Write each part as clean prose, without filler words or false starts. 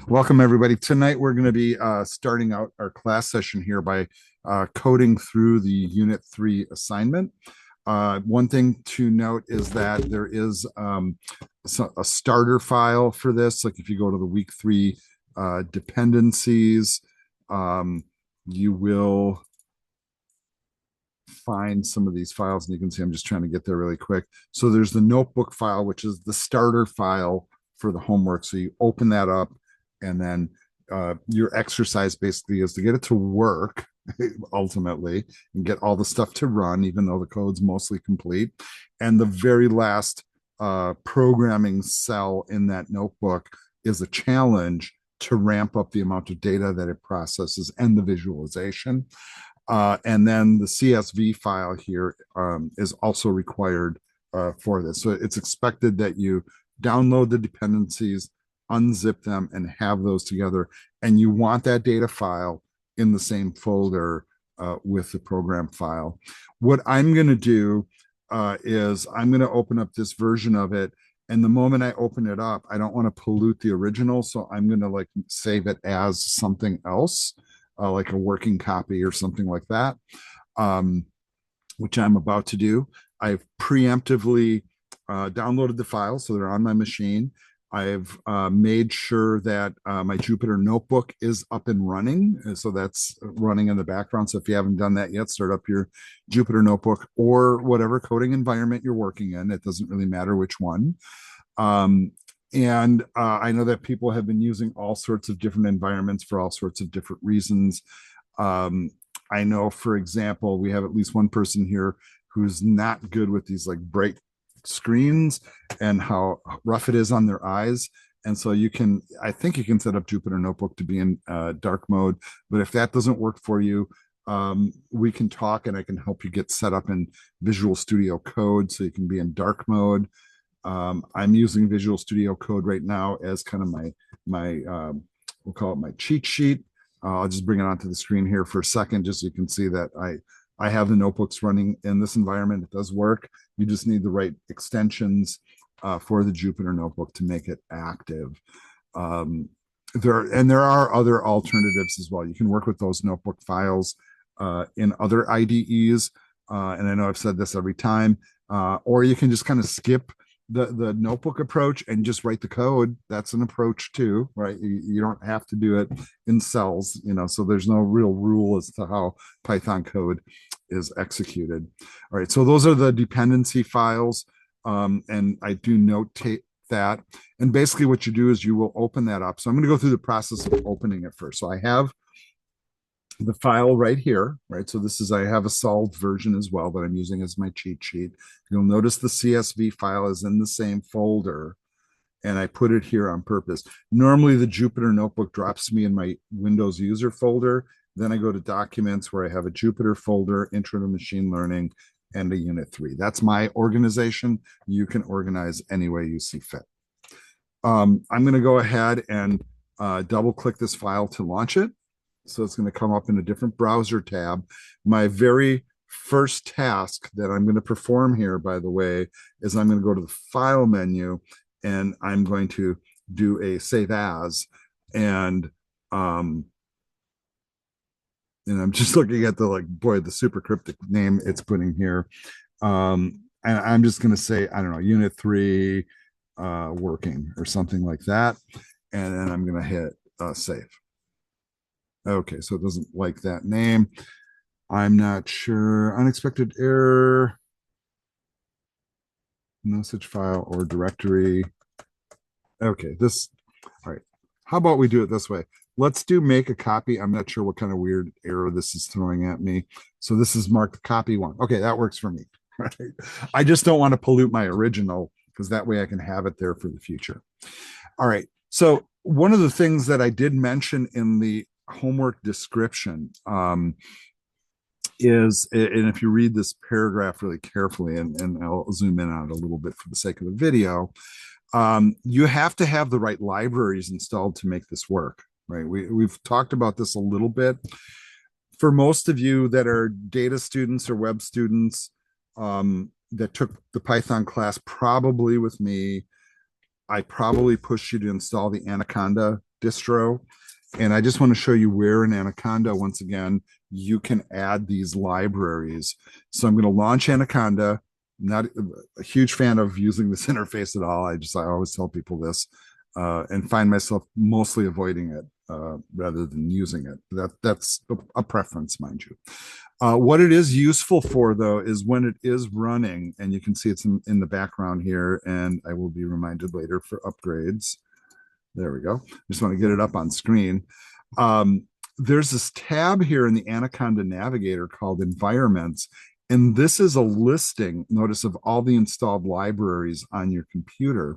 Welcome, everybody. Tonight, we're going to be starting out our class session here by coding through the Unit 3 assignment. One thing to note is that there is a starter file for this. Like if you go to the week 3 dependencies, you will find some of these files, and you can see I'm just trying to get there really quick. So there's the notebook file, which is the starter file for the homework. So you open that up, and then your exercise basically is to get it to work ultimately and get all the stuff to run, even though the code's mostly complete. And the very last programming cell in that notebook is a challenge to ramp up the amount of data that it processes and the visualization. And then the CSV file here is also required for this. So it's expected that you download the dependencies, unzip them, and have those together. And you want that data file in the same folder with the program file. What I'm going to do is I'm going to open up this version of it. And the moment I open it up, I don't want to pollute the original. So I'm going to like save it as something else, like a working copy or something like that, which I'm about to do. I've preemptively downloaded the files, so they're on my machine. I've made sure that my Jupyter notebook is up and running. And so that's running in the background. So if you haven't done that yet, start up your Jupyter notebook or whatever coding environment you're working in. It doesn't really matter which one. And I know that people have been using all sorts of different environments for all sorts of different reasons. I know, for example, we have at least one person here who's not good with these like bright screens and how rough it is on their eyes. And so I think you can set up Jupyter Notebook to be in dark mode. But if that doesn't work for you, we can talk and I can help you get set up in Visual Studio Code so you can be in dark mode. I'm using Visual Studio Code right now as kind of my we'll call it my cheat sheet. I'll just bring it onto the screen here for a second, just so you can see that I have the notebooks running in this environment. It does work. You just need the right extensions for the Jupyter Notebook to make it active. There are other alternatives as well. You can work with those notebook files in other IDEs, and I know I've said this every time, or you can just kind of skip the notebook approach and just write the code. That's an approach too, right? You don't have to do it in cells, so there's no real rule as to how Python code is executed. All right, so those are the dependency files, and I do notate that. And basically what you do is you will open that up. So I'm going to go through the process of opening it first. So I have the file right here, right? So I have a solved version as well that I'm using as my cheat sheet. You'll notice the CSV file is in the same folder, and I put it here on purpose. Normally the Jupyter Notebook drops me in my Windows user folder. Then I go to documents where I have a Jupyter folder, intro to machine learning, and a unit 3. That's my organization. You can organize any way you see fit. I'm going to go ahead and double click this file to launch it. So it's going to come up in a different browser tab. My very first task that I'm going to perform here, by the way, is I'm going to go to the file menu and I'm going to do a save as. And I'm just looking at the super cryptic name it's putting here. And I'm just going to say, I don't know, unit 3 working or something like that. And then I'm going to hit save. Okay, so it doesn't like that name. I'm not sure. Unexpected error. No such file or directory. Okay, all right. How about we do it this way? Let's do make a copy. I'm not sure what kind of weird error this is throwing at me. So this is marked copy 1. Okay, that works for me. Right? I just don't want to pollute my original because that way I can have it there for the future. All right. So one of the things that I did mention in the homework description is, and if you read this paragraph really carefully, and I'll zoom in on it a little bit for the sake of the video, you have to have the right libraries installed to make this work, right? We've talked about this a little bit. For most of you that are data students or web students that took the Python class, probably with me, I probably pushed you to install the Anaconda distro. And I just want to show you where in Anaconda, once again, you can add these libraries. So I'm going to launch Anaconda. Not a huge fan of using this interface at all. I always tell people this, and find myself mostly avoiding it rather than using it. That's a preference, mind you. What it is useful for, though, is when it is running, and you can see it's in the background here, and I will be reminded later for upgrades. There we go. Just want to get it up on screen. There's this tab here in the Anaconda Navigator called Environments, and this is a listing, notice, of all the installed libraries on your computer.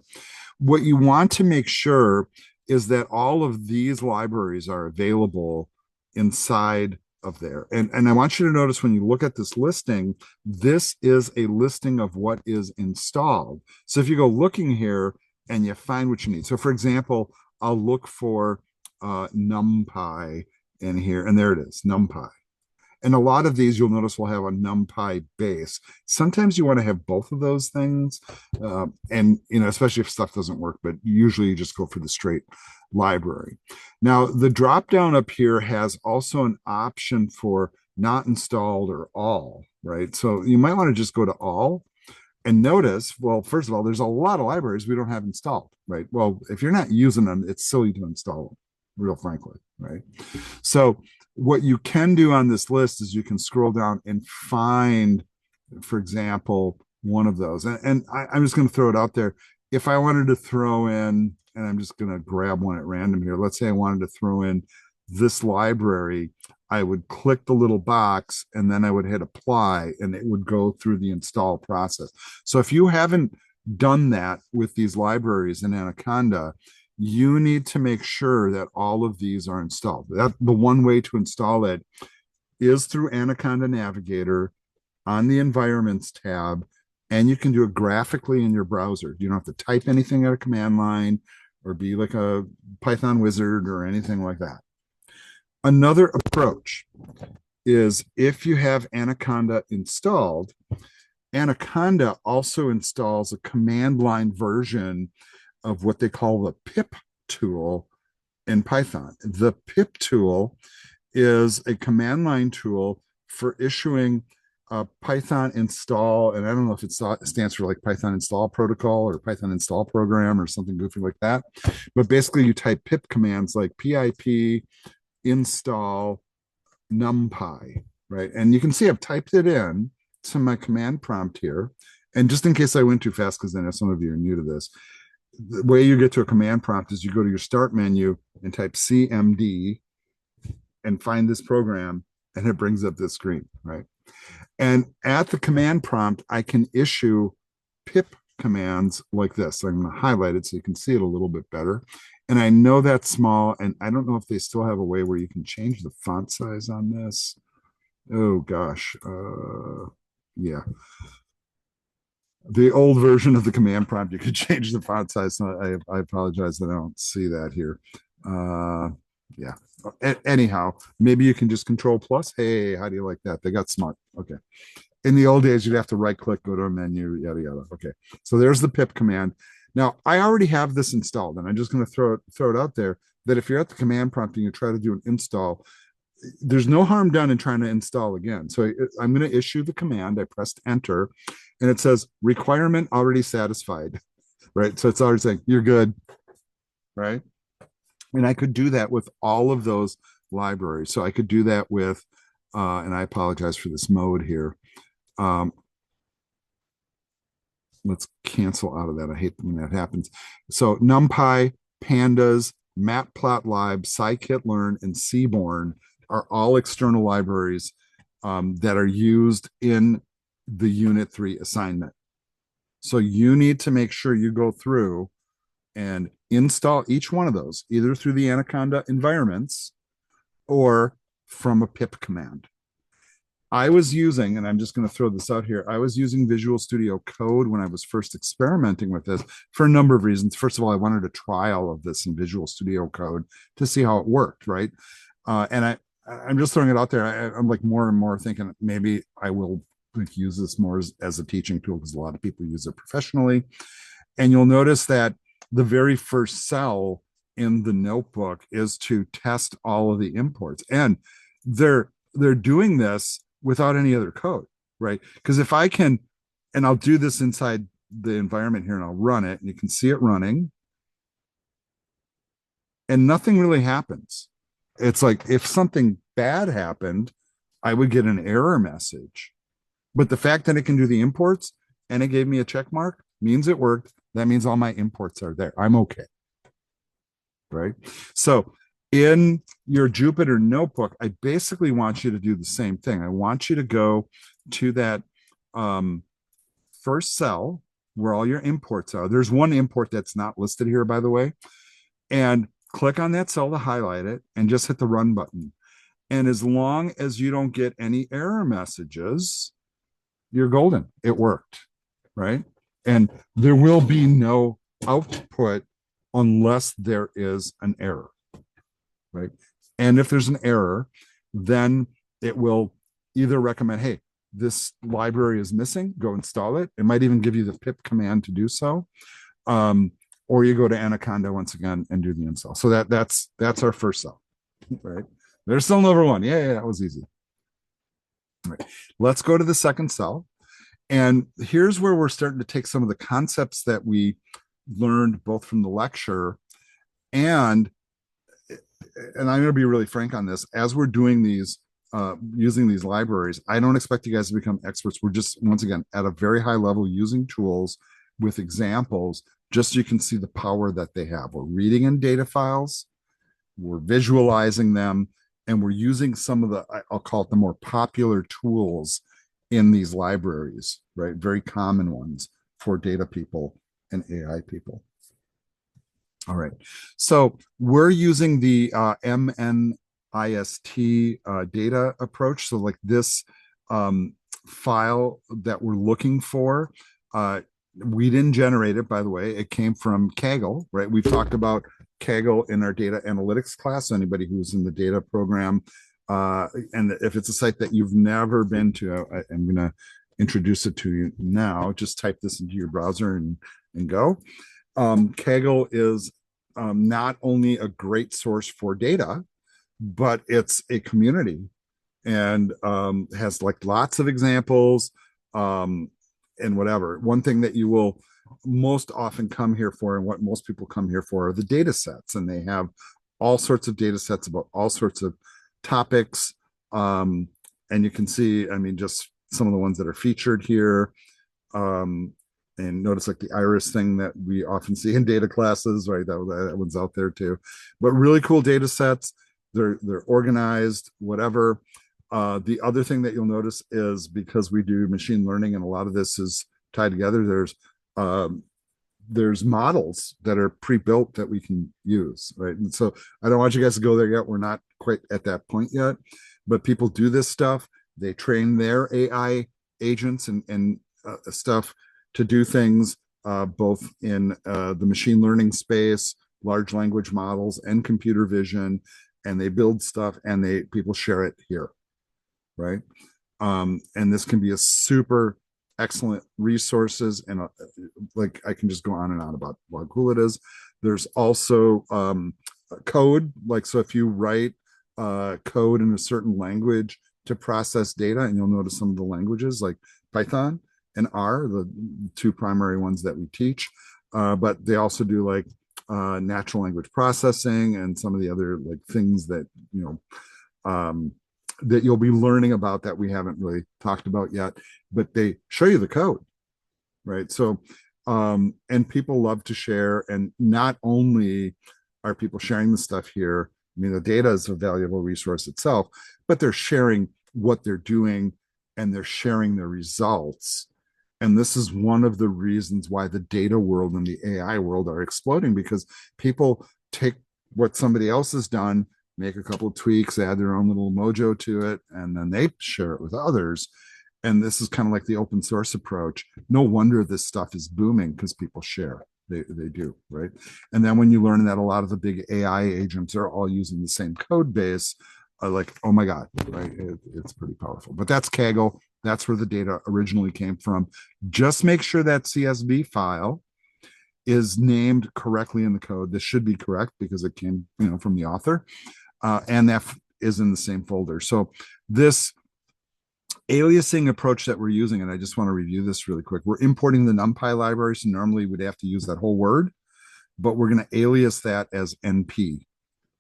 What you want to make sure is that all of these libraries are available inside of there. And I want you to notice when you look at this listing, this is a listing of what is installed. So if you go looking here and you find what you need. So for example, I'll look for NumPy in here, and there it is, NumPy. And a lot of these you'll notice will have a NumPy base. Sometimes you want to have both of those things, and especially if stuff doesn't work. But usually you just go for the straight library. Now the drop down up here has also an option for not installed or all. Right, so you might want to just go to all. And notice, well, first of all, there's a lot of libraries we don't have installed. Right. Well, if you're not using them, it's silly to install them, real frankly. Right. So what you can do on this list is you can scroll down and find, for example, one of those. And I'm just going to throw it out there. If I wanted to throw in, and I'm just going to grab one at random here. Let's say I wanted to throw in this library. I would click the little box and then I would hit apply, and it would go through the install process. So if you haven't done that with these libraries in Anaconda, you need to make sure that all of these are installed. The one way to install it is through Anaconda Navigator on the Environments tab, and you can do it graphically in your browser. You don't have to type anything at a command line or be like a Python wizard or anything like that. Another approach is if you have Anaconda installed, Anaconda also installs a command line version of what they call the pip tool in Python. The pip tool is a command line tool for issuing a Python install, and I don't know if it stands for like Python install protocol or Python install program or something goofy like that. But basically you type pip commands like pip install NumPy, right? And you can see I've typed it in to my command prompt here. And just in case I went too fast, because I know some of you are new to this, the way you get to a command prompt is you go to your start menu and type CMD and find this program, and it brings up this screen, right? And at the command prompt, I can issue pip commands like this. So I'm going to highlight it so you can see it a little bit better. And I know that's small, and I don't know if they still have a way where you can change the font size on this. Oh gosh. Yeah. The old version of the command prompt, you could change the font size. So I apologize that I don't see that here. Yeah. Anyhow, maybe you can just control plus. Hey, how do you like that? They got smart. Okay. In the old days, you'd have to right click, go to a menu, yada, yada. Okay. So there's the pip command. Now, I already have this installed, and I'm just going to throw it out there that if you're at the command prompt and you try to do an install, there's no harm done in trying to install again. So I'm going to issue the command. I pressed enter, and it says requirement already satisfied, right? So it's already saying you're good, right? And I could do that with all of those libraries. So I could do that with, and I apologize for this mode here. Let's cancel out of that. I hate when that happens. So NumPy, Pandas, Matplotlib, scikit-learn, and Seaborn are all external libraries that are used in the Unit 3 assignment. So you need to make sure you go through and install each one of those, either through the Anaconda environments or from a pip command. I was using, and I'm just going to throw this out here, I was using Visual Studio Code when I was first experimenting with this for a number of reasons. First of all, I wanted to try all of this in Visual Studio Code to see how it worked, right? And I'm just throwing it out there. I'm like more and more thinking maybe I will use this more as a teaching tool because a lot of people use it professionally. And you'll notice that the very first cell in the notebook is to test all of the imports. And they're doing this without any other code, right? Because if I can, and I'll do this inside the environment here and I'll run it and you can see it running and nothing really happens. It's like if something bad happened, I would get an error message. But the fact that it can do the imports and it gave me a check mark means it worked. That means all my imports are there. I'm okay. Right. So in your Jupyter notebook, I basically want you to do the same thing. I want you to go to that first cell where all your imports are. There's one import that's not listed here, by the way, and click on that cell to highlight it and just hit the run button. And as long as you don't get any error messages, you're golden. It worked, right? And there will be no output unless there is an error, right? And if there's an error, then it will either recommend, hey, this library is missing, go install it. It might even give you the pip command to do so. Or you go to Anaconda once again and do the install. So that's our first cell, right? There's cell number one. Yeah, that was easy. All right. Let's go to the second cell. And here's where we're starting to take some of the concepts that we learned both from the lecture and I'm going to be really frank on this. As we're doing these, using these libraries, I don't expect you guys to become experts. We're just, once again, at a very high level using tools with examples, just so you can see the power that they have. We're reading in data files, we're visualizing them, and we're using some of the, I'll call it the more popular tools in these libraries, right? Very common ones for data people and AI people. All right, so we're using the MNIST data approach. So like this file that we're looking for, we didn't generate it, by the way. It came from Kaggle, right? We've talked about Kaggle in our data analytics class. So anybody who's in the data program, and if it's a site that you've never been to, I'm going to introduce it to you now. Just type this into your browser and go. Kaggle is not only a great source for data, but it's a community and has like lots of examples and whatever. One thing that you will most often come here for, and what most people come here for, are the data sets, and they have all sorts of data sets about all sorts of topics. And you can see, I mean, just some of the ones that are featured here. And notice like the iris thing that we often see in data classes, right? That one's out there too. But really cool data sets. They're organized, whatever. The other thing that you'll notice is because we do machine learning and a lot of this is tied together, there's models that are pre-built that we can use, right? And so I don't want you guys to go there yet. We're not quite at that point yet, but people do this stuff. They train their AI agents and stuff to do things both in the machine learning space, large language models, and computer vision, and they build stuff and people share it here, right? And this can be a super excellent resources, and like I can just go on and on about how cool it is. There's also code, like so if you write code in a certain language to process data, and you'll notice some of the languages like Python and R, the two primary ones that we teach, but they also do like natural language processing and some of the other like things that that you'll be learning about that we haven't really talked about yet, but they show you the code, right? So and people love to share, and not only are people sharing the stuff here, I mean the data is a valuable resource itself, but they're sharing what they're doing and they're sharing their results. And this is one of the reasons why the data world and the AI world are exploding, because people take what somebody else has done, make a couple of tweaks, add their own little mojo to it, and then they share it with others. And this is kind of like the open source approach. No wonder this stuff is booming, because people share. They do, right? And then when you learn that a lot of the big AI agents are all using the same code base, like, oh my God, right? It's pretty powerful. But that's Kaggle. That's where the data originally came from. Just make sure that CSV file is named correctly in the code. This should be correct because it came, from the author, and that is in the same folder. So this aliasing approach that we're using, and I just want to review this really quick. We're importing the NumPy library, so normally we'd have to use that whole word, but we're going to alias that as NP.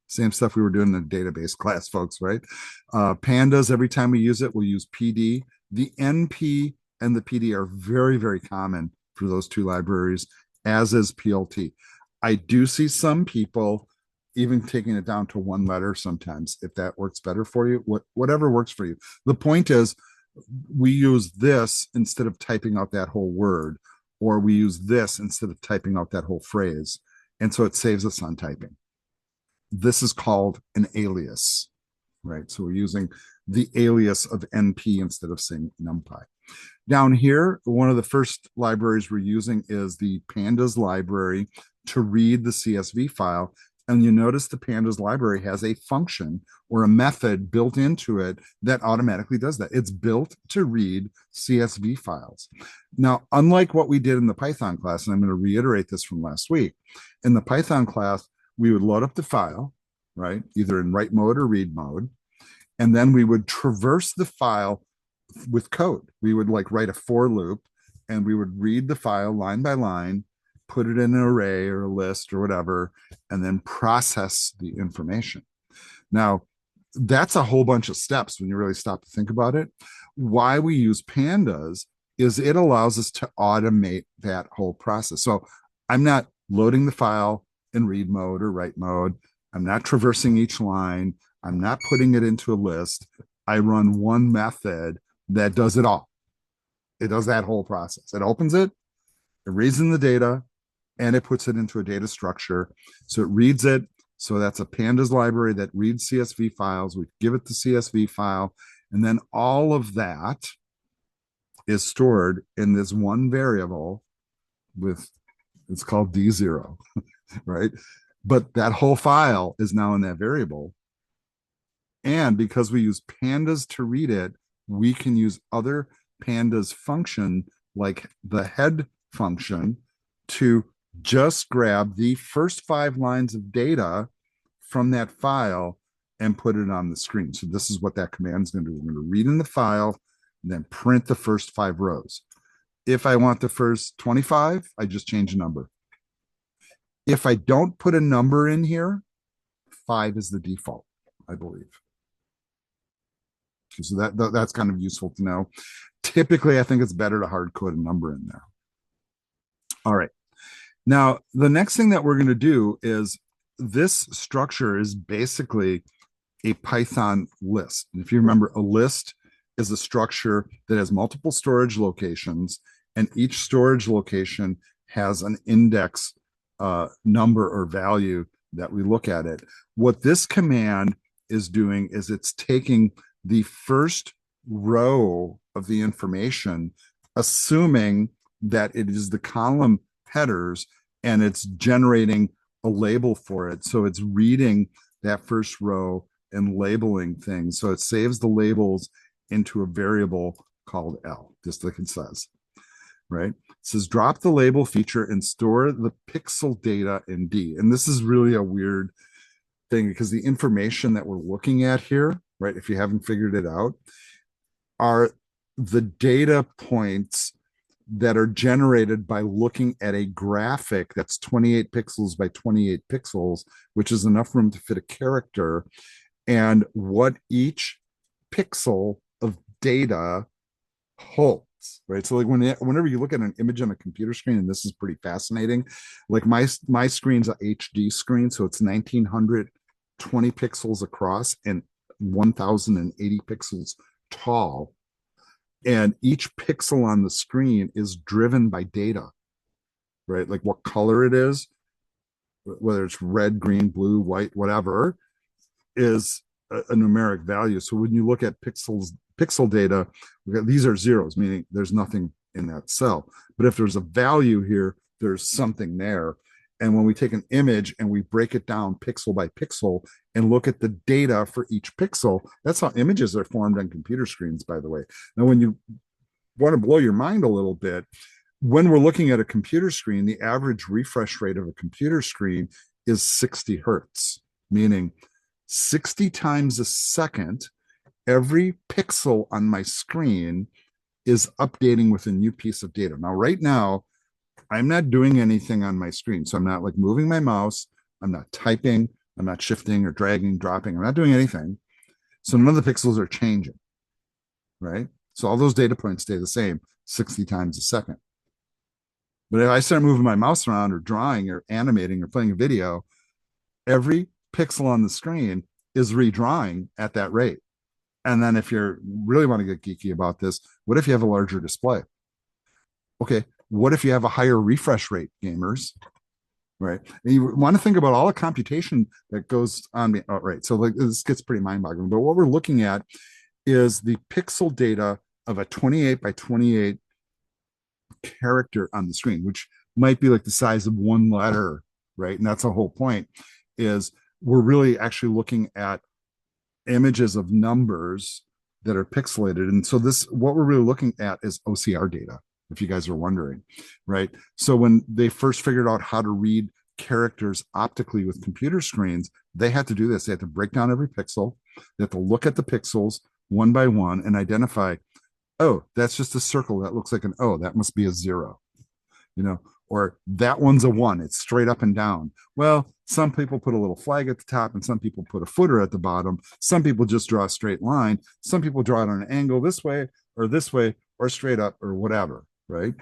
Same stuff we were doing in the database class, folks, right? Pandas, every time we use it, we'll use PD. The NP and the PD are very, very common for those two libraries, as is PLT. I do see some people even taking it down to one letter sometimes, if that works better for you, whatever works for you. The point is, we use this instead of typing out that whole word, or we use this instead of typing out that whole phrase. And so it saves us on typing. This is called an alias, right? So we're using the alias of NP instead of saying NumPy. Down here, one of the first libraries we're using is the Pandas library to read the CSV file. And you notice the Pandas library has a function or a method built into it that automatically does that. It's built to read CSV files. Now, unlike what we did in the Python class, and I'm going to reiterate this from last week, in the Python class, we would load up the file, right, either in write mode or read mode, and then we would traverse the file with code. We would write a for loop, and we would read the file line by line, put it in an array or a list or whatever, and then process the information. Now, that's a whole bunch of steps when you really stop to think about it. Why we use Pandas is it allows us to automate that whole process. So I'm not loading the file in read mode or write mode. I'm not traversing each line. I'm not putting it into a list. I run one method that does it all. It does that whole process. It opens it, it reads in the data, and it puts it into a data structure. So it reads it. So that's a Pandas library that reads CSV files. We give it the CSV file, and then all of that is stored in this one variable it's called D0, right? But that whole file is now in that variable. And because we use Pandas to read it, we can use other Pandas function, like the head function, to just grab the first 5 lines of data from that file and put it on the screen. So this is what that command is going to do. We're going to read in the file and then print the first 5 rows. If I want the first 25, I just change a number. If I don't put a number in here, 5 is the default, I believe. So that's kind of useful to know. Typically, I think it's better to hard code a number in there. All right. Now, the next thing that we're going to do is this structure is basically a Python list. And if you remember, a list is a structure that has multiple storage locations, and each storage location has an index number or value that we look at it. What this command is doing is it's taking the first row of the information, assuming that it is the column headers, and it's generating a label for it. So it's reading that first row and labeling things. So it saves the labels into a variable called L, just like it says, right? It says drop the label feature and store the pixel data in D. And this is really a weird thing because the information that we're looking at here, right, if you haven't figured it out, are the data points that are generated by looking at a graphic that's 28 pixels by 28 pixels, which is enough room to fit a character, and what each pixel of data holds, right? So whenever you look at an image on a computer screen, and this is pretty fascinating, like my screen's a HD screen, so it's 1920 pixels across and 1080 pixels tall. And each pixel on the screen is driven by data, right? Like what color it is, whether it's red, green, blue, white, whatever, is a numeric value. So when you look at pixel data, these are zeros, meaning there's nothing in that cell. But if there's a value here, there's something there. And when we take an image and we break it down pixel by pixel and look at the data for each pixel, that's how images are formed on computer screens, by the way. Now, when you want to blow your mind a little bit, when we're looking at a computer screen, the average refresh rate of a computer screen is 60 hertz, meaning 60 times a second, every pixel on my screen is updating with a new piece of data. Now, right now, I'm not doing anything on my screen. So I'm not like moving my mouse. I'm not typing. I'm not shifting or dragging, dropping. I'm not doing anything. So none of the pixels are changing, right? So all those data points stay the same 60 times a second. But if I start moving my mouse around or drawing or animating or playing a video, every pixel on the screen is redrawing at that rate. And then if you really want to get geeky about this, what if you have a larger display? Okay, what if you have a higher refresh rate, gamers? Right. And you want to think about all the computation that goes on. Oh, right. So like this gets pretty mind-boggling. But what we're looking at is the pixel data of a 28 by 28 character on the screen, which might be like the size of one letter, right? And that's the whole point, is we're really actually looking at images of numbers that are pixelated. And so this, what we're really looking at is OCR data, if you guys are wondering, right? So when they first figured out how to read characters optically with computer screens, they had to do this. They had to break down every pixel. They had to look at the pixels one by one and identify, oh, that's just a circle that looks like an O. That must be a 0, you know, or that one's a 1. It's straight up and down. Well, some people put a little flag at the top and some people put a footer at the bottom. Some people just draw a straight line. Some people draw it on an angle this way or straight up or whatever, right?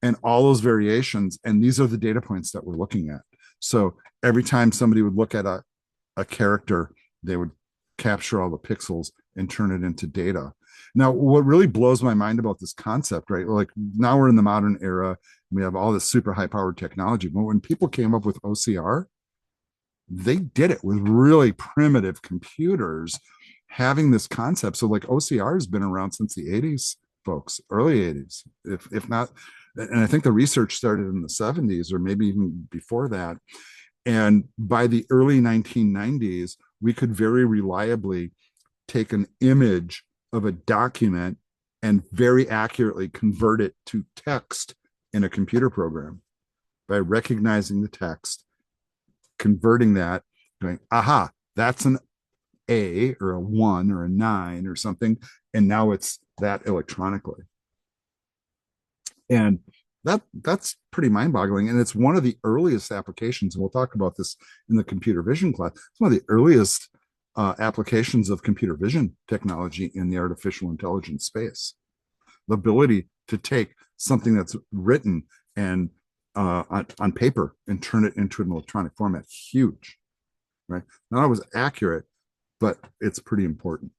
And all those variations. And these are the data points that we're looking at. So every time somebody would look at a character, they would capture all the pixels and turn it into data. Now, what really blows my mind about this concept, right? Like now we're in the modern era, we have all this super high powered technology. But when people came up with OCR, they did it with really primitive computers having this concept. So like OCR has been around since the 80s, folks, early 80s, if not. And I think the research started in the 70s or maybe even before that. And by the early 1990s, we could very reliably take an image of a document and very accurately convert it to text in a computer program by recognizing the text, converting that, going, aha, that's an A or a 1 or a 9 or something. And now it's that electronically. And that's pretty mind-boggling. And it's one of the earliest applications, and we'll talk about this in the computer vision class. It's one of the earliest applications of computer vision technology in the artificial intelligence space. The ability to take something that's written and on paper and turn it into an electronic format, huge, right? Not always accurate, but it's pretty important.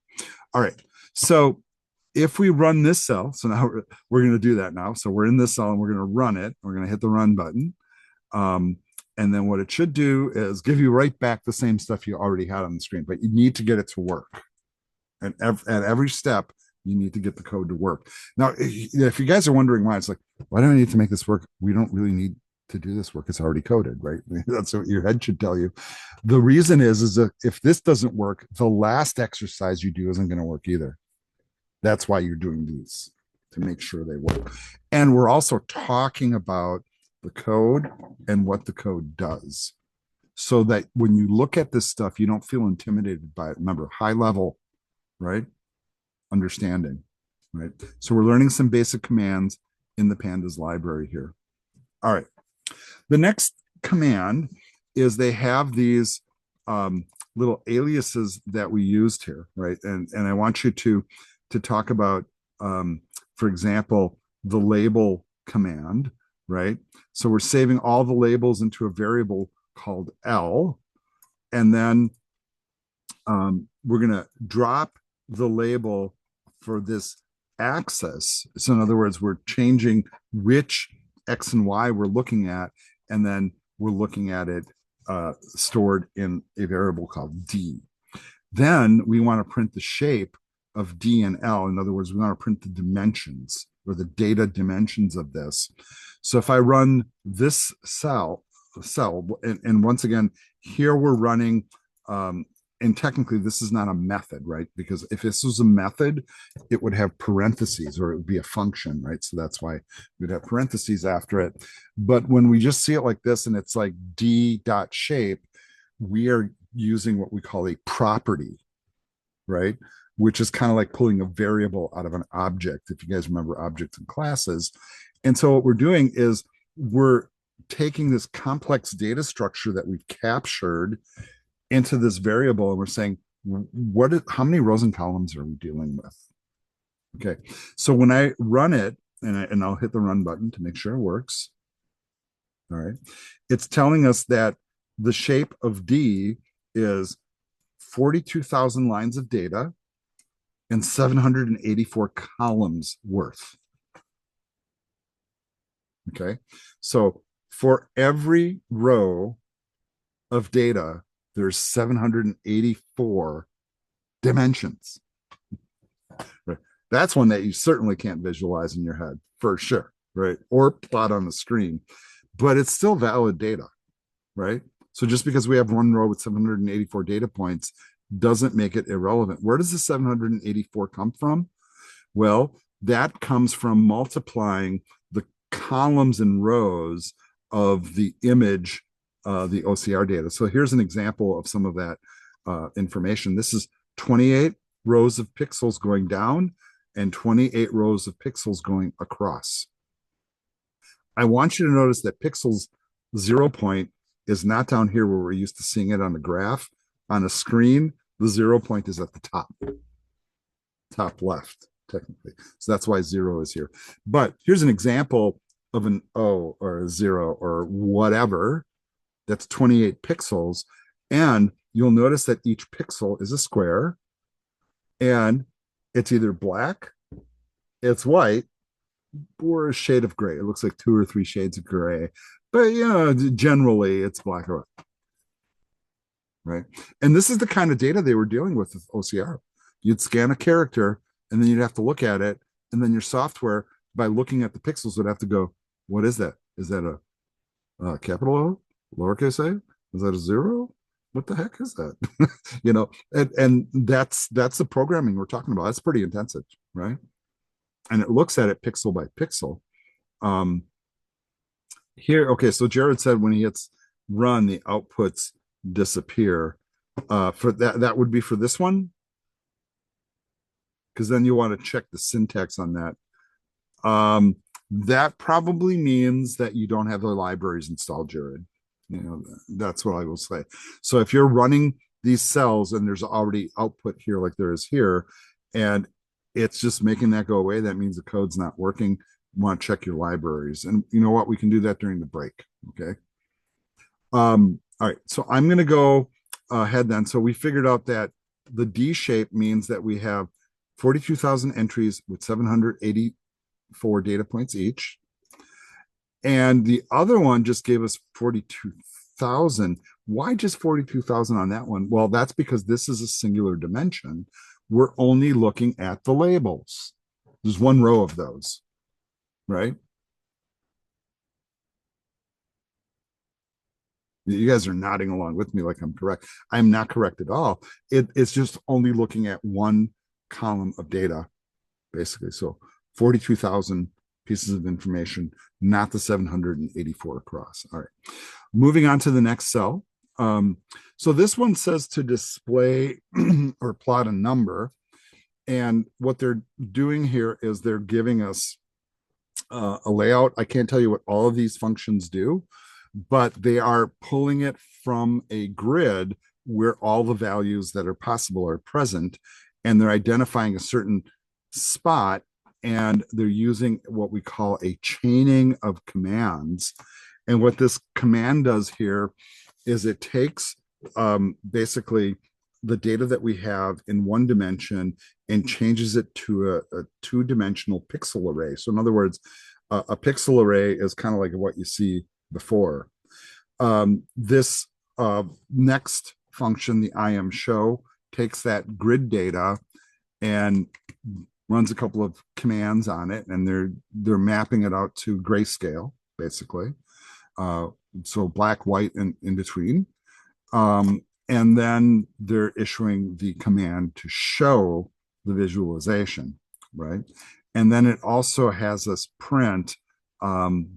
All right, so if we run this cell, so now we're going to do that now. So we're in this cell and we're going to run it. We're going to hit the run button. And then what it should do is give you right back the same stuff you already had on the screen, but you need to get it to work. And at every step, you need to get the code to work. Now, if you guys are wondering why, it's like, why do I need to make this work? We don't really need to do this work. It's already coded, right? That's what your head should tell you. The reason is that if this doesn't work, the last exercise you do isn't going to work either. That's why you're doing these, to make sure they work. And we're also talking about the code and what the code does, so that when you look at this stuff, you don't feel intimidated by it. Remember, high level, right? Understanding, right? So we're learning some basic commands in the pandas library here. All right. The next command is they have these little aliases that we used here, right? And I want you to talk about, for example, the label command, right? So we're saving all the labels into a variable called L, and then we're going to drop the label for this axis. So in other words, we're changing which X and Y we're looking at, and then we're looking at it stored in a variable called D. Then we want to print the shape of D and L. In other words, we want to print the dimensions or the data dimensions of this. So if I run this cell, and once again, here we're running and technically this is not a method, right? Because if this was a method, it would have parentheses or it would be a function, right? So that's why we'd have parentheses after it. But when we just see it like this and it's like d dot shape, we are using what we call a property, right? Which is kind of like pulling a variable out of an object, if you guys remember objects and classes. And so what we're doing is we're taking this complex data structure that we've captured into this variable, and we're saying, how many rows and columns are we dealing with? Okay, so when I run it, and I'll hit the run button to make sure it works. All right, it's telling us that the shape of D is 42,000 lines of data and 784 columns worth. Okay, so for every row of data, there's 784 dimensions. Right? That's one that you certainly can't visualize in your head for sure, right? Or plot on the screen, but it's still valid data, right? So just because we have one row with 784 data points doesn't make it irrelevant. Where does the 784 come from? Well, that comes from multiplying the columns and rows of the image, the OCR data. So here's an example of some of that information. This is 28 rows of pixels going down and 28 rows of pixels going across. I want you to notice that pixels 0 point is not down here where we're used to seeing it on the graph. On a screen, the 0 point is at the top left, technically. So that's why 0 is here. But here's an example of an O or a 0 or whatever. That's 28 pixels. And you'll notice that each pixel is a square. And it's either black, it's white, or a shade of gray. It looks like 2 or 3 shades of gray. But, you know, generally it's black or white. Right. And this is the kind of data they were dealing with OCR. You'd scan a character and then you'd have to look at it. And then your software, by looking at the pixels, would have to go, what is that? Is that a capital O, lowercase a? Is that a 0? What the heck is that? You know, and that's the programming we're talking about. That's pretty intensive, right? And it looks at it pixel by pixel. Here, okay, so Jared said when he hits run, the outputs disappear. For that would be for this one, because then you want to check the syntax on that. That probably means that you don't have the libraries installed, Jared. You know, that's what I will say. So if you're running these cells and there's already output here like there is here, and it's just making that go away, that means the code's not working. You want to check your libraries. And you know what? We can do that during the break. Okay. All right. So I'm going to go ahead then. So we figured out that the D shape means that we have 42,000 entries with 784 data points each. And the other one just gave us 42,000. Why just 42,000 on that one? Well, that's because this is a singular dimension. We're only looking at the labels. There's one row of those, right? You guys are nodding along with me like I'm correct. I'm not correct at all. It's just only looking at one column of data, basically. So 42,000 pieces of information, not the 784 across. All right. Moving on to the next cell. So this one says to display or plot a number. And what they're doing here is they're giving us a layout. I can't tell you what all of these functions do, but they are pulling it from a grid where all the values that are possible are present, and they're identifying a certain spot, and they're using what we call a chaining of commands. And what this command does here is it takes basically the data that we have in one dimension and changes it to a two-dimensional pixel array. So in other words, a pixel array is kind of like what you see before. This next function, the IMShow, takes that grid data and runs a couple of commands on it, and they're mapping it out to grayscale, basically. So black, white, and in between. And then they're issuing the command to show the visualization, right? And then it also has us print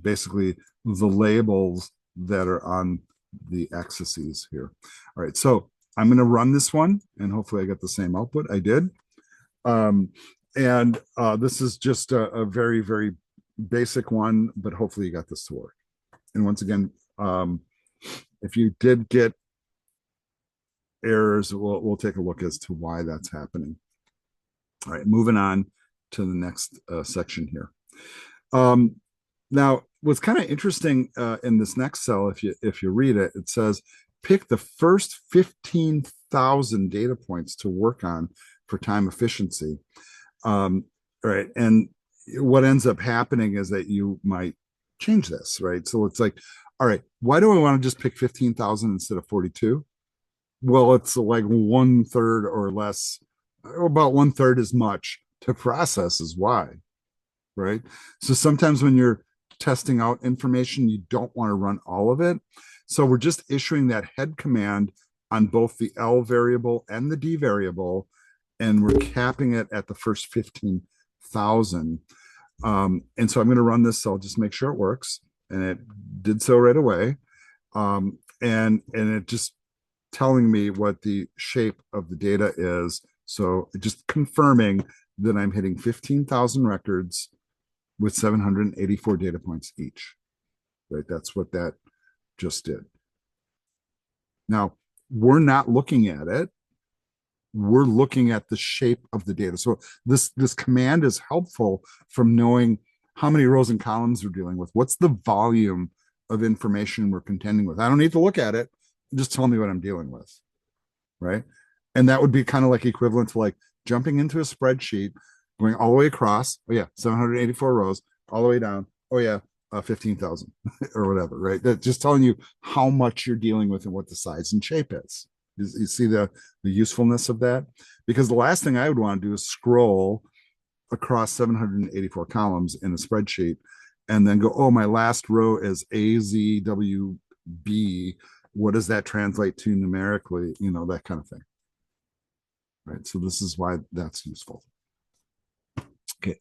basically the labels that are on the axes here. All right, so I'm going to run this one, and hopefully I get the same output. I did. Um, and this is just a very, very basic one, but hopefully you got this to work. And once again, if you did get errors, we'll take a look as to why that's happening. All right, moving on to the next section here. Now, what's kind of interesting in this next cell, if you read it, it says pick the first 15,000 data points to work on for time efficiency. Right, and what ends up happening is that you might change this, right? So it's like, all right, why do I want to just pick 15,000 instead of 42? Well, it's like 1/3 or less, about 1/3 as much to process is why, right? So sometimes when you're testing out information, you don't want to run all of it. So we're just issuing that head command on both the L variable and the D variable, and we're capping it at the first 15,000. And so I'm going to run this, so I'll just make sure it works. And it did so right away. And it just telling me what the shape of the data is. So just confirming that I'm hitting 15,000 records with 784 data points each, right? That's what that just did. Now, we're not looking at it. We're looking at the shape of the data. So this command is helpful from knowing how many rows and columns we're dealing with. What's the volume of information we're contending with? I don't need to look at it. Just tell me what I'm dealing with, right? And that would be kind of like equivalent to like jumping into a spreadsheet, going all the way across. Oh yeah, 784 rows, all the way down. Oh yeah, 15,000 or whatever, right? That's just telling you how much you're dealing with and what the size and shape is. You see the usefulness of that? Because the last thing I would want to do is scroll across 784 columns in a spreadsheet and then go, oh, my last row is AZWB. What does that translate to numerically? You know, that kind of thing. Right. So this is why that's useful. Okay.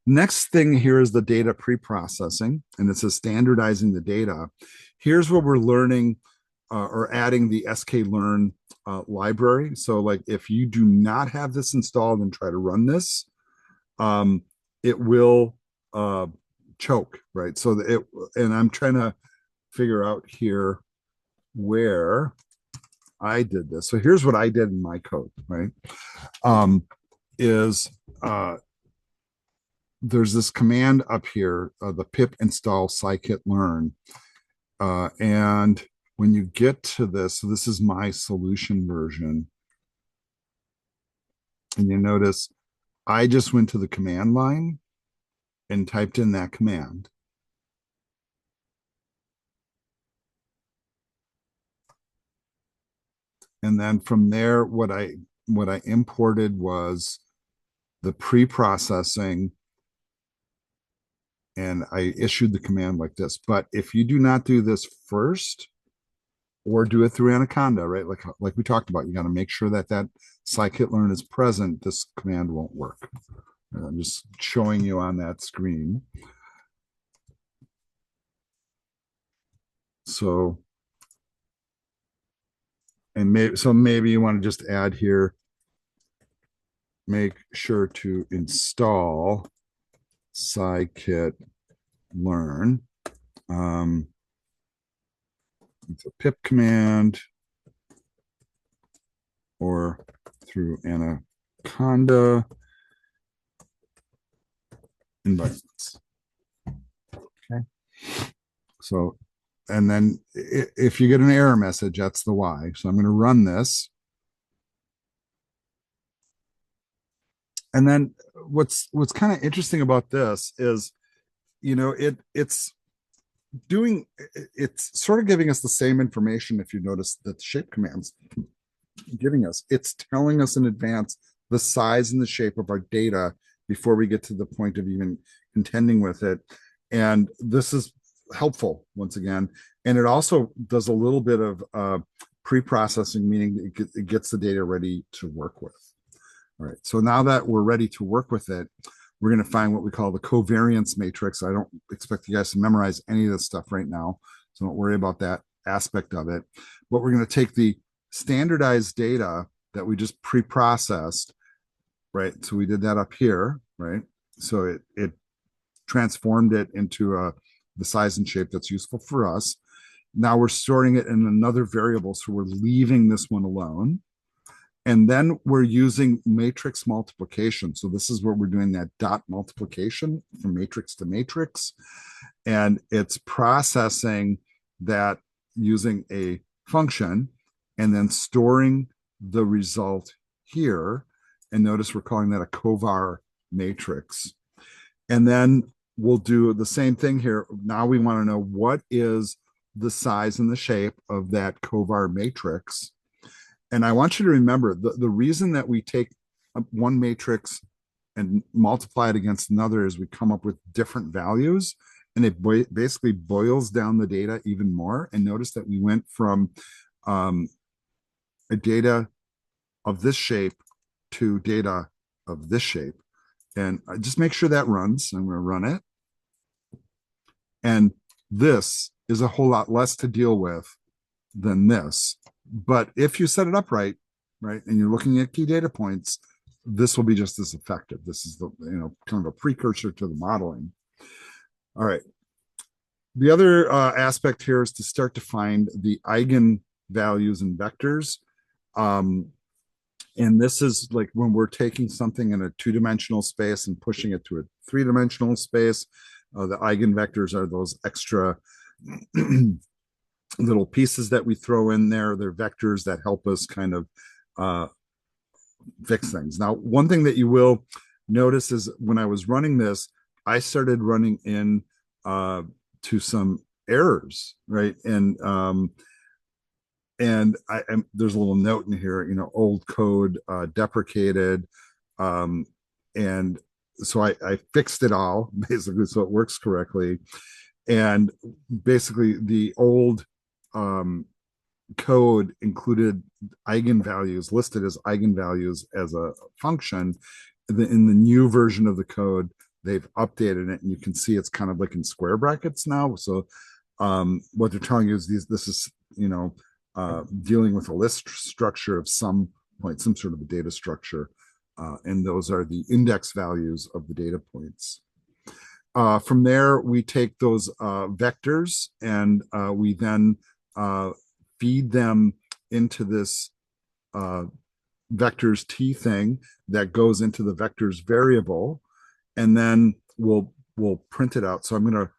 Next thing here is the data pre-processing, and it says standardizing the data. Here's where we're learning or adding the sklearn library. So like if you do not have this installed and try to run this, it will choke, right? So and I'm trying to figure out here where I did this. So here's what I did in my code, right? There's this command up here, the pip install scikit-learn. And when you get to this, so this is my solution version. And you notice I just went to the command line and typed in that command. And then from there, what I imported was the pre-processing, and I issued the command like this. But if you do not do this first, or do it through Anaconda, right? Like we talked about, you got to make sure that scikit-learn is present. This command won't work. I'm just showing you on that screen. So, and maybe you want to just add here, make sure to install scikit-learn. It's a pip command or through Anaconda environments. Okay. So, and then if you get an error message, that's the why. So I'm going to run this. And then what's kind of interesting about this is, you know, it's sort of giving us the same information. If you notice that the shape commands giving us, it's telling us in advance the size and the shape of our data before we get to the point of even contending with it. And this is helpful once again. And it also does a little bit of pre-processing, meaning it gets the data ready to work with. All right, so now that we're ready to work with it, we're going to find what we call the covariance matrix. I don't expect you guys to memorize any of this stuff right now, so don't worry about that aspect of it. But we're going to take the standardized data that we just pre-processed, right? So we did that up here, right? So it transformed it into the size and shape that's useful for us. Now we're storing it in another variable, so we're leaving this one alone. And then we're using matrix multiplication. So this is where we're doing that dot multiplication from matrix to matrix. And it's processing that using a function and then storing the result here. And notice we're calling that a covar matrix. And then we'll do the same thing here. Now we want to know what is the size and the shape of that covar matrix. And I want you to remember the reason that we take one matrix and multiply it against another is we come up with different values, and it basically boils down the data even more. And notice that we went from a data of this shape to data of this shape. And just make sure that runs. I'm going to run it. And this is a whole lot less to deal with than this. But if you set it up right, and you're looking at key data points, this will be just as effective. This is the, kind of a precursor to the modeling. All right. The other aspect here is to start to find the eigenvalues and vectors. And this is like when we're taking something in a two-dimensional space and pushing it to a three-dimensional space. The eigenvectors are those extra little pieces that we throw in there. They're vectors that help us kind of fix things. Now, one thing that you will notice is when I was running this, I started running in to some errors, right? And there's a little note in here, old code deprecated. And so I fixed it all basically so it works correctly. And basically the old code included eigenvalues listed as eigenvalues as a function. In the new version of the code, they've updated it, and you can see it's kind of like in square brackets now. So what they're telling you is this is dealing with a list structure of some point, some sort of a data structure, and those are the index values of the data points. From there, we take those vectors and we then feed them into this vectors T thing that goes into the vectors variable, and then we'll print it out. So I'm going to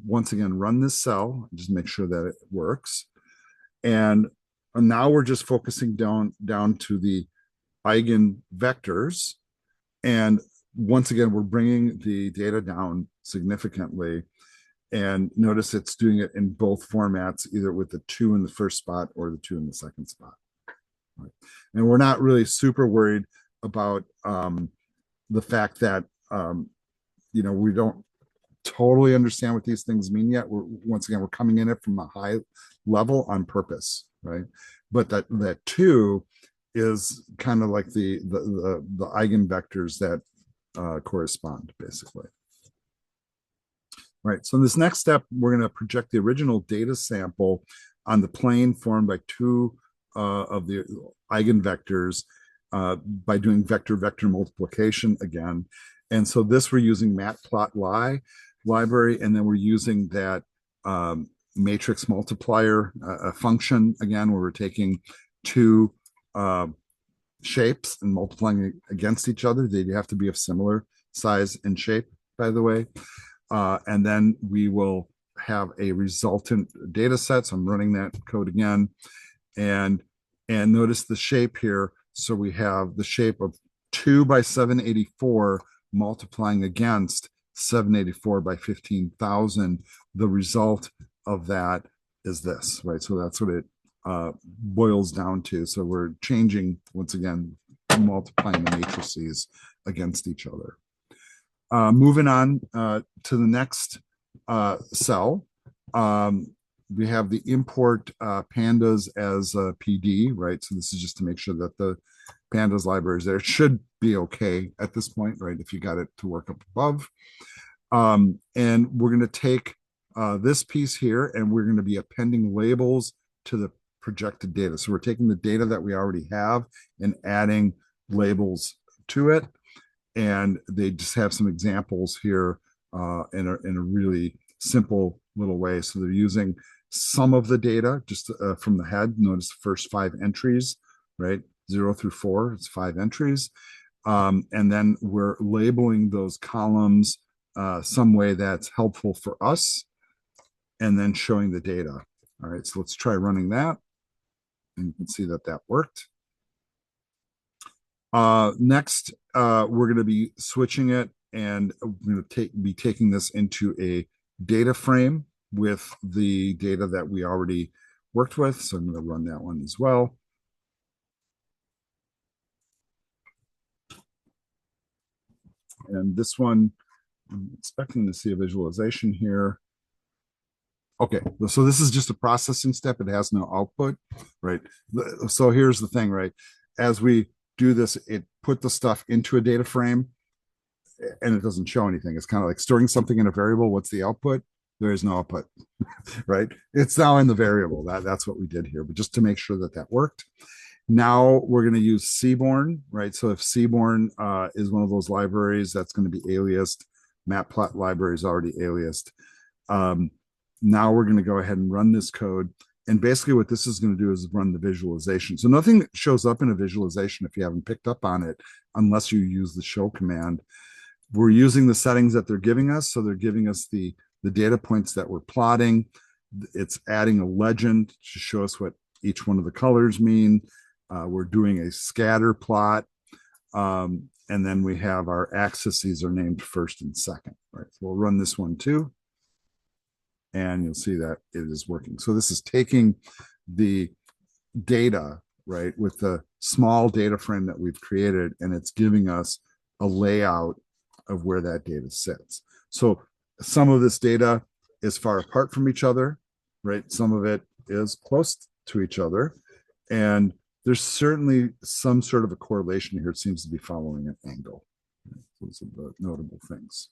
once again run this cell, just make sure that it works. And now we're just focusing down to the eigenvectors. And once again, we're bringing the data down significantly. And notice it's doing it in both formats, either with the 2 in the first spot or the 2 in the second spot. Right. And we're not really super worried about the fact that, we don't totally understand what these things mean yet. Once again, we're coming in it from a high level on purpose, right? But that 2 is kind of like the eigenvectors that correspond, basically. Right, so in this next step, we're going to project the original data sample on the plane formed by 2 of the eigenvectors by doing vector-vector multiplication again. And so this we're using matplotlib library, and then we're using that matrix multiplier function again, where we're taking 2 shapes and multiplying it against each other. They have to be of similar size and shape, by the way. And then we will have a resultant data set. So I'm running that code again. And notice the shape here. So we have the shape of 2 by 784 multiplying against 784 by 15,000. The result of that is this, right? So that's what it boils down to. So we're changing, once again, multiplying the matrices against each other. Moving on to the next cell. we have the import pandas as a PD, right? So this is just to make sure that the pandas library is there. It should be okay at this point, right? If you got it to work up above. And we're going to take this piece here and we're going to be appending labels to the projected data. So we're taking the data that we already have and adding labels to it. And they just have some examples here in a really simple little way. So they're using some of the data just from the head. Notice the first 5 entries, right? 0 through 4, it's 5 entries. And then we're labeling those columns some way that's helpful for us, and then showing the data. All right, so let's try running that. And you can see that that worked. Next, we're going to be switching it, and we're going to be taking this into a data frame with the data that we already worked with. So I'm going to run that one as well. And this one, I'm expecting to see a visualization here. Okay, so this is just a processing step. It has no output, right? So here's the thing, right? As we do this, it put the stuff into a data frame and it doesn't show anything. It's kind of like storing something in a variable. What's the output? There is no output, right? It's now in the variable. That's what we did here, but just to make sure that that worked. Now we're going to use Seaborn, right? So if Seaborn is one of those libraries that's going to be aliased, Matplotlib library is already aliased. Now we're going to go ahead and run this code. And basically what this is going to do is run the visualization. So nothing shows up in a visualization if you haven't picked up on it, unless you use the show command. We're using the settings that they're giving us. So they're giving us the data points that we're plotting. It's adding a legend to show us what each one of the colors mean. We're doing a scatter plot. And then we have our axes are named first and second, right? So we'll run this one too. And you'll see that it is working. So this is taking the data, right, with the small data frame that we've created, and it's giving us a layout of where that data sits. So some of this data is far apart from each other, right? Some of it is close to each other. And there's certainly some sort of a correlation here. It seems to be following an angle. Those are the notable things.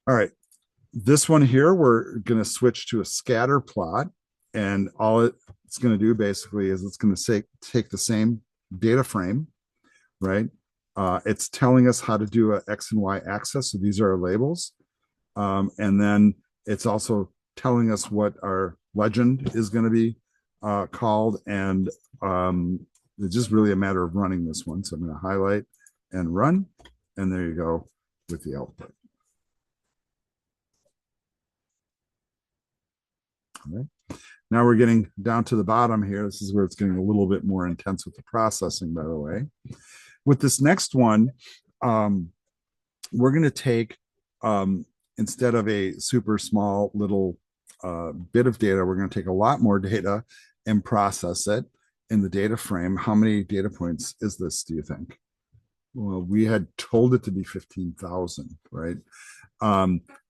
All right. This one here, we're going to switch to a scatter plot. And all it's going to do basically is it's going to take the same data frame, right? It's telling us how to do an X and Y axis. So these are our labels. And then it's also telling us what our legend is going to be called. And it's just really a matter of running this one. So I'm going to highlight and run. And there you go with the output. All right. Now we're getting down to the bottom here. This is where it's getting a little bit more intense with the processing, by the way. With this next one, we're going to take, instead of a super small little bit of data, we're going to take a lot more data and process it in the data frame. How many data points is this, do you think? Well, we had told it to be 15,000, right?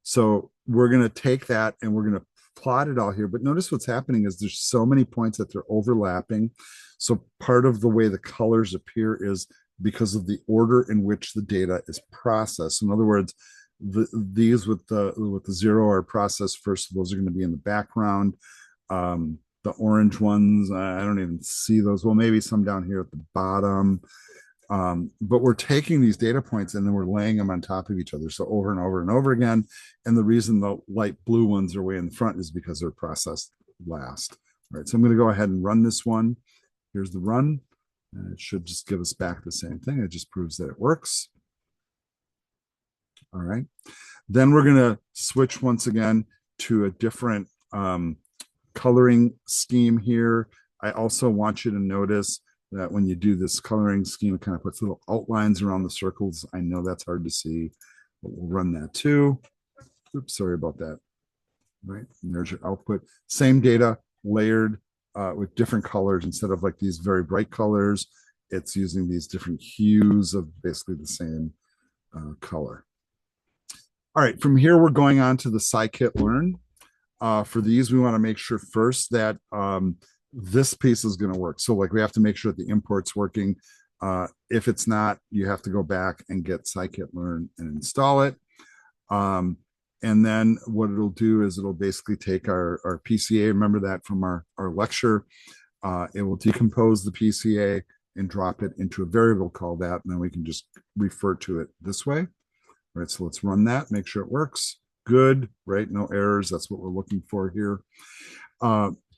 So we're going to take that and we're going to plot it all here. But notice what's happening is there's so many points that they're overlapping. So part of the way the colors appear is because of the order in which the data is processed. In other words, these with the 0 are processed first. Those are going to be in the background. The orange ones, I don't even see those. Well, maybe some down here at the bottom. But we're taking these data points and then we're laying them on top of each other. So over and over and over again. And the reason the light blue ones are way in the front is because they're processed last. All right, so I'm going to go ahead and run this one. Here's the run. And it should just give us back the same thing. It just proves that it works. All right. Then we're going to switch once again to a different coloring scheme here. I also want you to notice that when you do this coloring scheme, it kind of puts little outlines around the circles. I know that's hard to see, but we'll run that too. Oops, sorry about that. Right, and there's your output. Same data layered with different colors. Instead of like these very bright colors, it's using these different hues of basically the same color. All right, from here, we're going on to the scikit-learn. For these, we want to make sure first that this piece is going to work. So like we have to make sure that the import's working. If it's not, you have to go back and get scikit-learn and install it. And then what it'll do is it'll basically take our PCA, remember that from our lecture, it will decompose the PCA and drop it into a variable called that, and then we can just refer to it this way. All right, so let's run that, make sure it works. Good, right? No errors. That's what we're looking for here.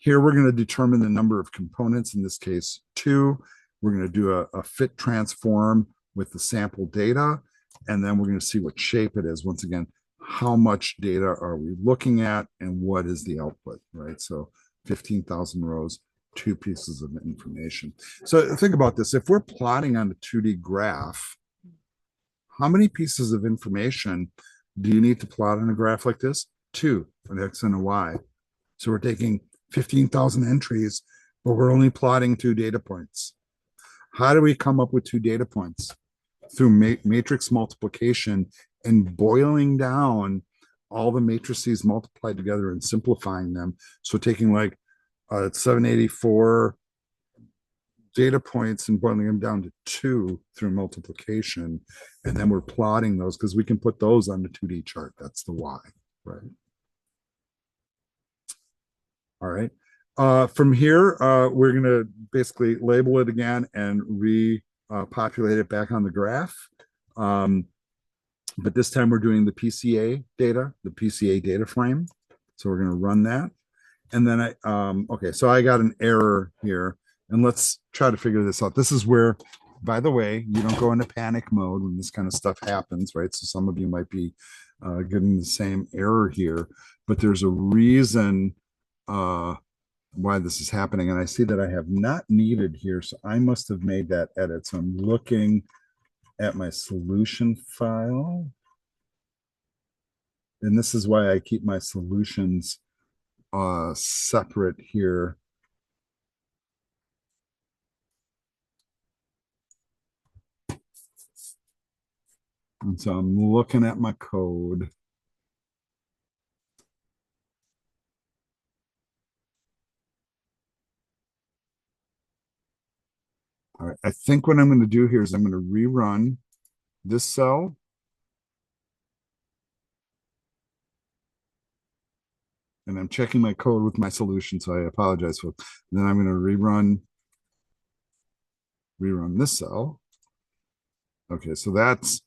Here we're going to determine the number of components, in this case, 2. We're going to do a fit transform with the sample data, and then we're going to see what shape it is. Once again, how much data are we looking at and what is the output, right? So 15,000 rows, 2 pieces of information. So think about this. If we're plotting on a 2D graph, how many pieces of information do you need to plot on a graph like this? 2, an X and a Y. So we're taking 15,000 entries, but we're only plotting 2 data points. How do we come up with 2 data points? Through matrix multiplication and boiling down all the matrices multiplied together and simplifying them. So taking like 784 data points and boiling them down to 2 through multiplication. And then we're plotting those because we can put those on the 2D chart. That's the Y, right? All right. From here, we're going to basically label it again and repopulate it back on the graph. But this time we're doing the PCA data, the PCA data frame. So we're going to run that. And then okay, so I got an error here. And let's try to figure this out. This is where, by the way, you don't go into panic mode when this kind of stuff happens, right? So some of you might be getting the same error here, but there's a reason why this is happening. And I see that I have not needed here, so I must have made that edit. So I'm looking at my solution file. And this is why I keep my solutions separate here. And so I'm looking at my code. All right, I think what I'm going to do here is I'm going to rerun this cell. And I'm checking my code with my solution, so I apologize for. Then I'm going to rerun this cell. Okay, so that's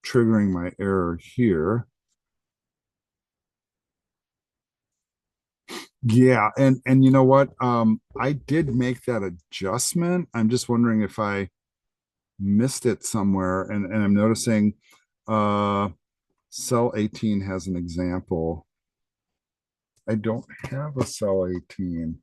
triggering my error here. Yeah, and you know what? I did make that adjustment. I'm just wondering if I missed it somewhere, and I'm noticing cell 18 has an example. I don't have a cell 18.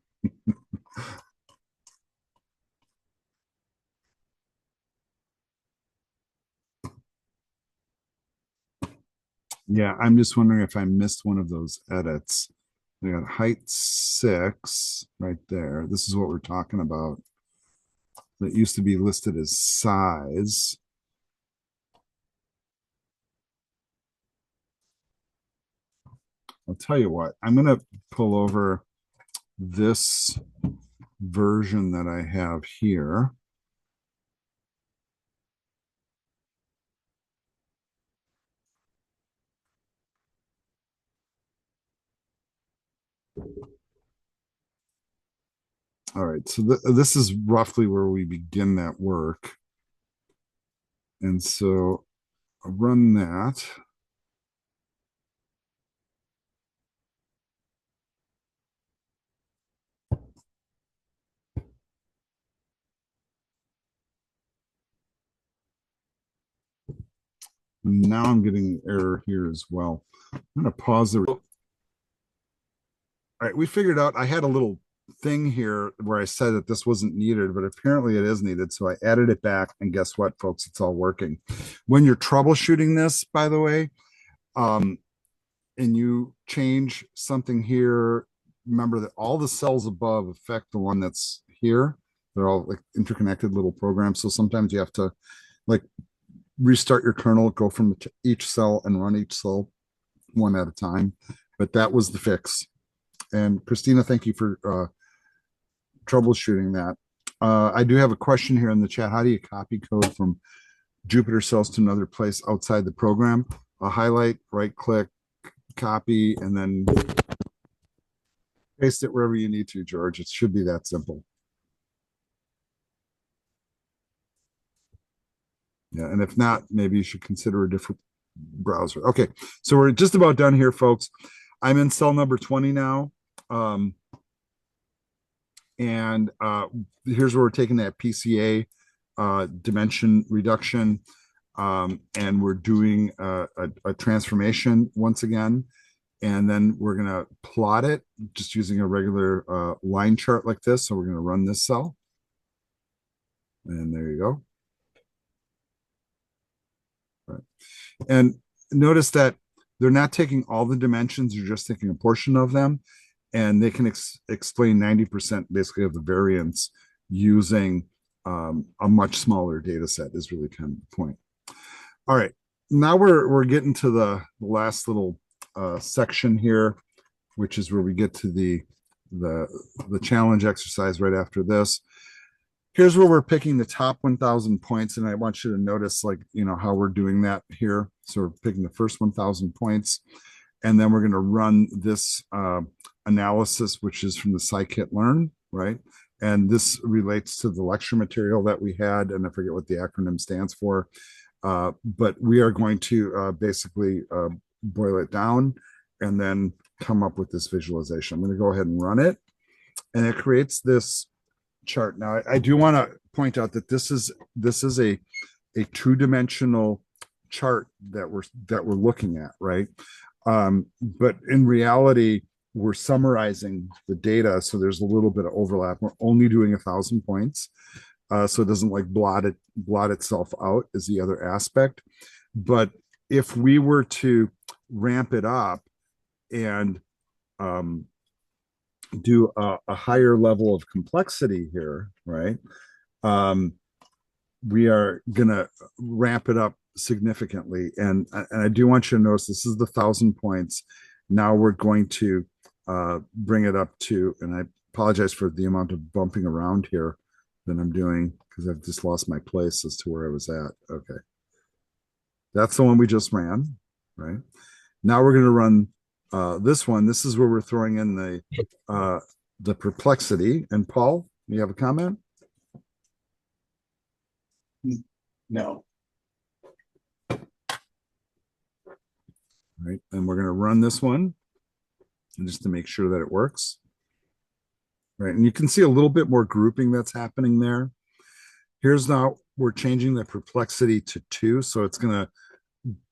Yeah, I'm just wondering if I missed one of those edits. We got height 6 right there. This is what we're talking about. That used to be listed as size. I'll tell you what, I'm going to pull over this version that I have here. All right, so this is roughly where we begin that work. And so I'll run that. Now I'm getting an error here as well. I'm going to pause the. All right, we figured out I had a little thing here where I said that this wasn't needed, but apparently it is needed. So I added it back, and guess what, folks? It's all working. When you're troubleshooting this, by the way, and you change something here, remember that all the cells above affect the one that's here. They're all like interconnected little programs. So sometimes you have to like restart your kernel, go from each cell and run each cell one at a time. but that was the fix. And Christina, thank you for troubleshooting that. I do have a question here in the chat. How do you copy code from Jupyter cells to another place outside the program? A highlight, right click, copy, and then paste it wherever you need to, George. It should be that simple. Yeah, and if not, maybe you should consider a different browser. Okay, so we're just about done here, folks. I'm in cell number 20 now. And here's where we're taking that PCA dimension reduction, and we're doing a transformation once again. And then we're going to plot it just using a regular line chart like this. So we're going to run this cell. And there you go. All right. And notice that they're not taking all the dimensions, you're just taking a portion of them. And they can explain 90% basically of the variance using a much smaller data set is really kind of the point. All right, now we're getting to the last little section here, which is where we get to the challenge exercise right after this. Here's where we're picking the top 1,000 points, and I want you to notice, like, you know, how we're doing that here. So we're picking the first 1,000 points, and then we're going to run this analysis, which is from the scikit-learn, right? And this relates to the lecture material that we had, and I forget what the acronym stands for, but we are going to basically boil it down and then come up with this visualization. I'm going to go ahead and run it, and it creates this chart. Now, I do want to point out that this is a two-dimensional chart that we're looking at, right? But in reality, we're summarizing the data, so there's a little bit of overlap. We're only doing 1,000 points, so it doesn't like blot itself out is the other aspect. But if we were to ramp it up and do a higher level of complexity here, right? We are gonna ramp it up significantly, and I do want you to notice this is the 1,000 points. Now we're going to bring it up to, and I apologize for the amount of bumping around here that I'm doing because I've just lost my place as to where I was at. Okay, that's the one we just ran, right? Now we're going to run this one. This is where we're throwing in the perplexity. And Paul, you have a comment? No. Right, and we're going to run this one just to make sure that it works. Right, and you can see a little bit more grouping that's happening there. Here's now we're changing the perplexity to 2, so it's going to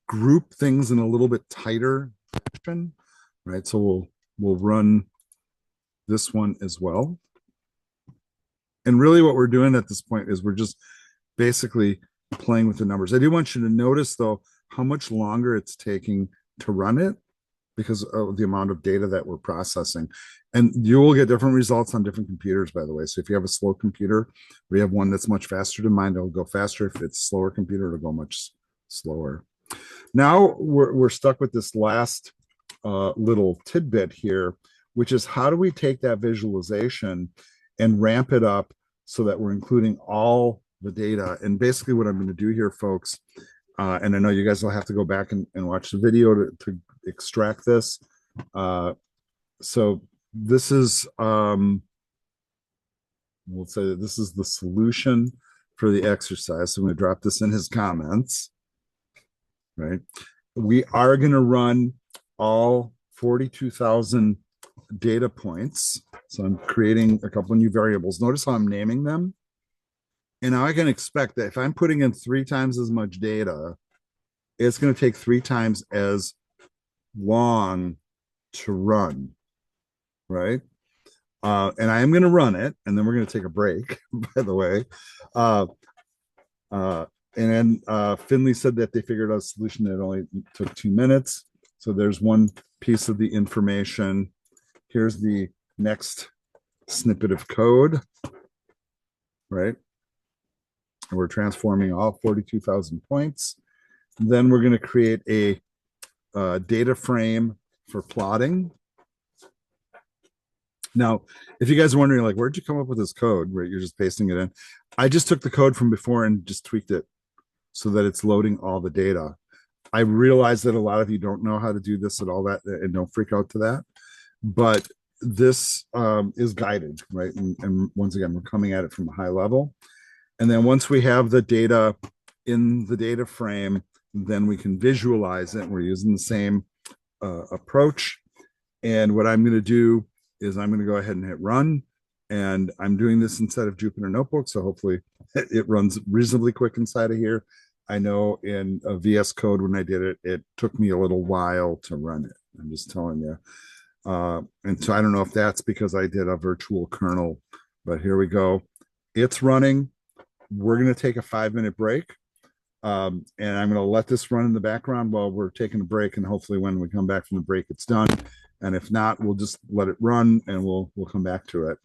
group things in a little bit tighter fashion. Right, so we'll run this one as well. And really what we're doing at this point is we're just basically playing with the numbers. I do want you to notice, though, how much longer it's taking to run it because of the amount of data that we're processing. And you will get different results on different computers, by the way. So if you have a slow computer, we have one that's much faster than mine, it'll go faster. If it's a slower computer, it'll go much slower. Now we're stuck with this last little tidbit here, which is how do we take that visualization and ramp it up so that we're including all the data? And basically what I'm going to do here, folks, and I know you guys will have to go back and watch the video to extract this. So this is, we'll say that this is the solution for the exercise. So I'm going to drop this in his comments, right? We are going to run all 42,000 data points. So I'm creating a couple of new variables. Notice how I'm naming them. And now I can expect that if I'm putting in 3 times as much data, it's going to take 3 times as long to run, right? And I am going to run it, and then we're going to take a break, by the way. And then Finley said that they figured out a solution that only took 2 minutes. So there's one piece of the information. Here's the next snippet of code, right? And we're transforming all 42,000 points. Then we're going to create a data frame for plotting. Now, if you guys are wondering, like, where'd you come up with this code? Right, you're just pasting it in. I just took the code from before and just tweaked it so that it's loading all the data. I realize that a lot of you don't know how to do this at all, that, and don't freak out to that. But this is guided, right? And once again, we're coming at it from a high level. And then once we have the data in the data frame, then we can visualize it. We're using the same approach. And what I'm going to do is I'm going to go ahead and hit run. And I'm doing this inside of Jupyter Notebook. So hopefully it runs reasonably quick inside of here. I know in a VS Code, when I did it, it took me a little while to run it. I'm just telling you. And so I don't know if that's because I did a virtual kernel, but here we go. It's running. We're going to take a 5-minute break. And I'm going to let this run in the background while we're taking a break. And hopefully when we come back from the break, it's done. And if not, we'll just let it run and we'll come back to it.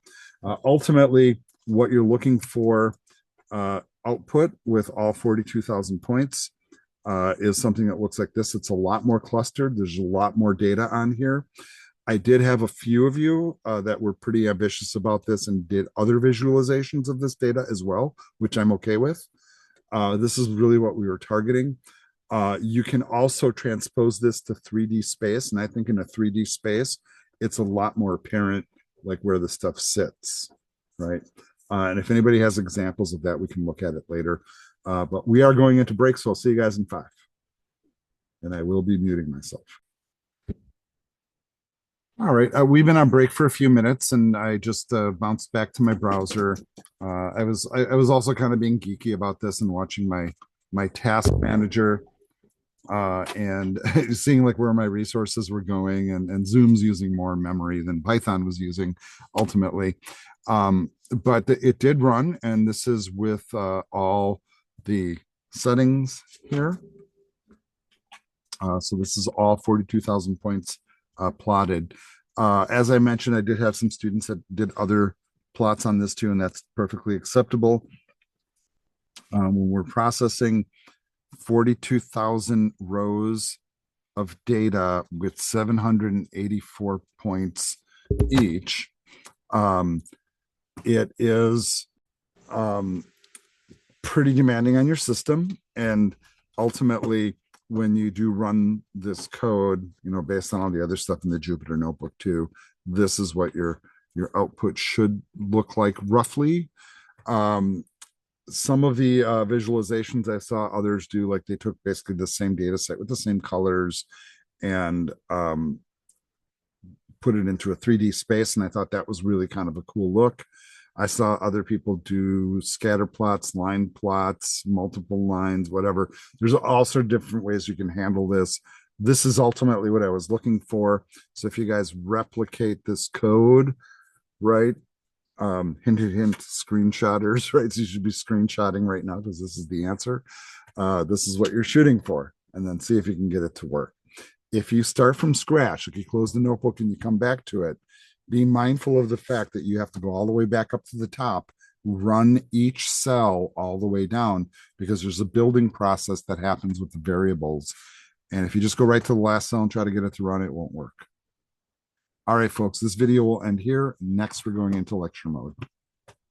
Ultimately, what you're looking for output with all 42,000 points is something that looks like this. It's a lot more clustered. There's a lot more data on here. I did have a few of you that were pretty ambitious about this and did other visualizations of this data as well, which I'm okay with. This is really what we were targeting. You can also transpose this to 3D space. And I think in a 3D space, it's a lot more apparent like where the stuff sits, right? And if anybody has examples of that, we can look at it later. But we are going into break, so I'll see you guys in 5. And I will be muting myself. All right, we've been on break for a few minutes, and I just bounced back to my browser. I was also kind of being geeky about this and watching my task manager and seeing like where my resources were going, and Zoom's using more memory than Python was using ultimately. But it did run, and this is with all the settings here. So this is all 42,000 points plotted. As I mentioned, I did have some students that did other plots on this too, and that's perfectly acceptable. When we're processing 42,000 rows of data with 784 points each, it is pretty demanding on your system. And ultimately, when you do run this code, you know, based on all the other stuff in the Jupyter Notebook too, this is what your output should look like roughly. Some of the visualizations I saw others do, like they took basically the same data set with the same colors and put it into a 3D space. And I thought that was really kind of a cool look. I saw other people do scatter plots, line plots, multiple lines, whatever. There's all sorts of different ways you can handle this. This is ultimately what I was looking for. So if you guys replicate this code, right? Hint, hint, screenshotters, right? So you should be screenshotting right now because this is the answer. This is what you're shooting for, and then see if you can get it to work. If you start from scratch, if you close the notebook and you come back to it, be mindful of the fact that you have to go all the way back up to the top, run each cell all the way down, because there's a building process that happens with the variables. And if you just go right to the last cell and try to get it to run, it won't work. All right, folks, this video will end here. Next, we're going into lecture mode.